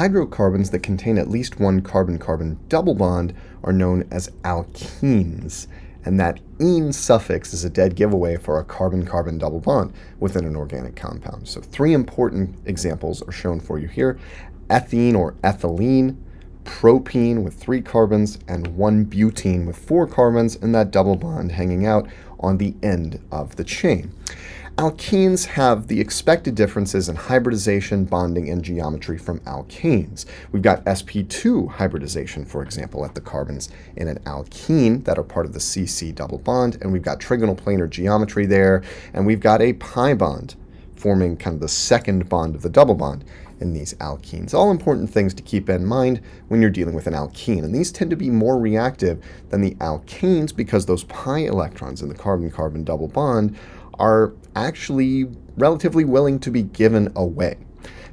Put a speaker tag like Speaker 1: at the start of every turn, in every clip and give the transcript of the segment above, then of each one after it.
Speaker 1: Hydrocarbons that contain at least one carbon-carbon double bond are known as alkenes, and that "ene" suffix is a dead giveaway for a carbon-carbon double bond within an organic compound. So 3 important examples are shown for you here: ethene or ethylene, propene with 3 carbons, and 1-butene with 4 carbons, and that double bond hanging out on the end of the chain. Alkenes have the expected differences in hybridization, bonding, and geometry from alkanes. We've got sp2 hybridization, for example, at the carbons in an alkene that are part of the CC double bond, and we've got trigonal planar geometry there, and we've got a pi bond forming kind of the second bond of the double bond in these alkenes. All important things to keep in mind when you're dealing with an alkene, and these tend to be more reactive than the alkanes because those pi electrons in the carbon-carbon double bond are actually relatively willing to be given away.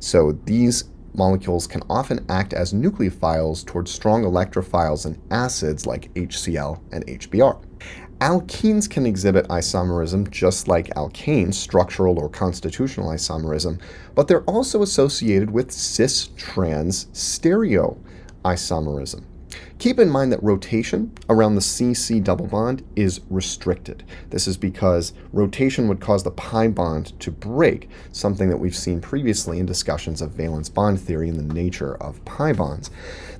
Speaker 1: So these molecules can often act as nucleophiles towards strong electrophiles in acids like HCl and HBr. Alkenes can exhibit isomerism just like alkanes, structural or constitutional isomerism, but they're also associated with cis-trans stereoisomerism. Keep in mind that rotation around the CC double bond is restricted. This is because rotation would cause the pi bond to break, something that we've seen previously in discussions of valence bond theory and the nature of pi bonds.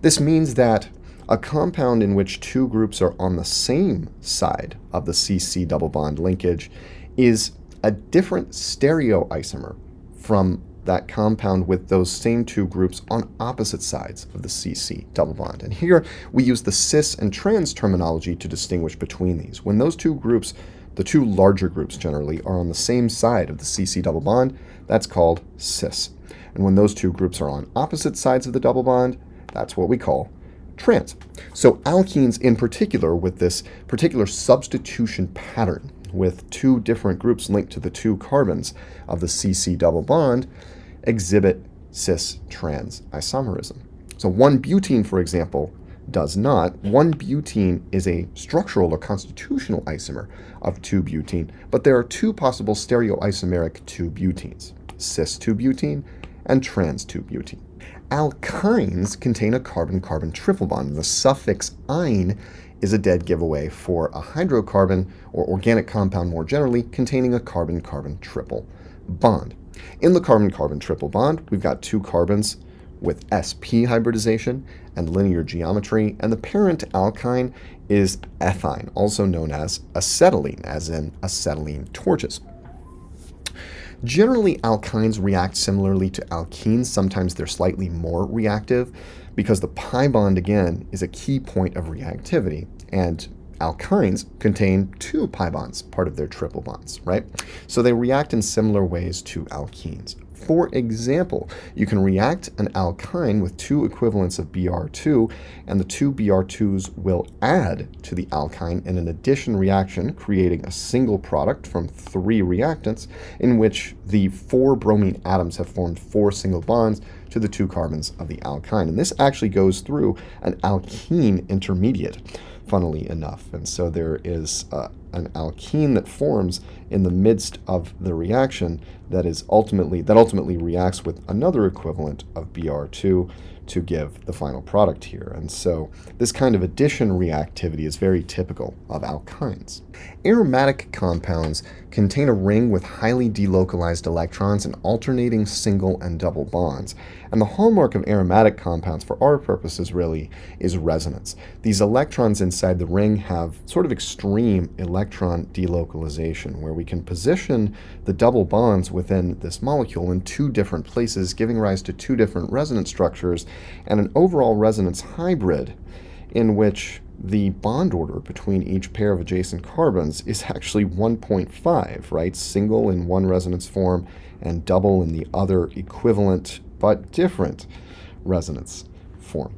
Speaker 1: This means that a compound in which 2 groups are on the same side of the CC double bond linkage is a different stereoisomer from that compound with those same 2 groups on opposite sides of the CC double bond. And here we use the cis and trans terminology to distinguish between these. When those 2 groups, the 2 larger groups generally, are on the same side of the CC double bond, that's called cis. And when those 2 groups are on opposite sides of the double bond, that's what we call trans. So alkenes in particular, with this particular substitution pattern with 2 different groups linked to the 2 carbons of the CC double bond, exhibit cis-trans isomerism. So 1-butene, for example, does not. 1-butene is a structural or constitutional isomer of 2-butene, but there are 2 possible stereoisomeric 2-butenes, cis-2-butene and trans-2-butene. Alkynes contain a carbon-carbon triple bond. The suffix "ine" is a dead giveaway for a hydrocarbon or organic compound more generally containing a carbon-carbon triple bond. In the carbon-carbon triple bond, we've got 2 carbons with sp hybridization and linear geometry, and the parent alkyne is ethyne, also known as acetylene, as in acetylene torches. Generally, alkynes react similarly to alkenes. Sometimes they're slightly more reactive because the pi bond, again, is a key point of reactivity, and alkynes contain 2 pi bonds, part of their triple bonds, right? So they react in similar ways to alkenes. For example, you can react an alkyne with 2 equivalents of Br2, and the 2 Br2s will add to the alkyne in an addition reaction, creating a single product from 3 reactants in which the 4 bromine atoms have formed 4 single bonds to the 2 carbons of the alkyne. And this actually goes through an alkene intermediate, funnily enough. And so there is an alkene that forms in the midst of the reaction that ultimately reacts with another equivalent of Br2 to give the final product here. And so this kind of addition reactivity is very typical of alkynes. Aromatic compounds contain a ring with highly delocalized electrons and alternating single and double bonds. And the hallmark of aromatic compounds for our purposes really is resonance. These electrons inside the ring have sort of extreme electron delocalization, where we can position the double bonds within this molecule in 2 different places, giving rise to 2 different resonance structures and an overall resonance hybrid in which the bond order between each pair of adjacent carbons is actually 1.5, right? Single in one resonance form and double in the other equivalent but different resonance form.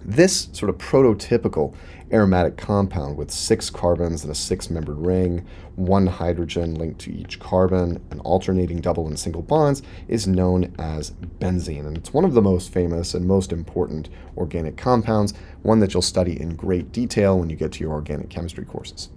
Speaker 1: This sort of prototypical aromatic compound with 6 carbons and a 6-membered ring, 1 hydrogen linked to each carbon, and alternating double and single bonds is known as benzene. And it's one of the most famous and most important organic compounds, one that you'll study in great detail when you get to your organic chemistry courses.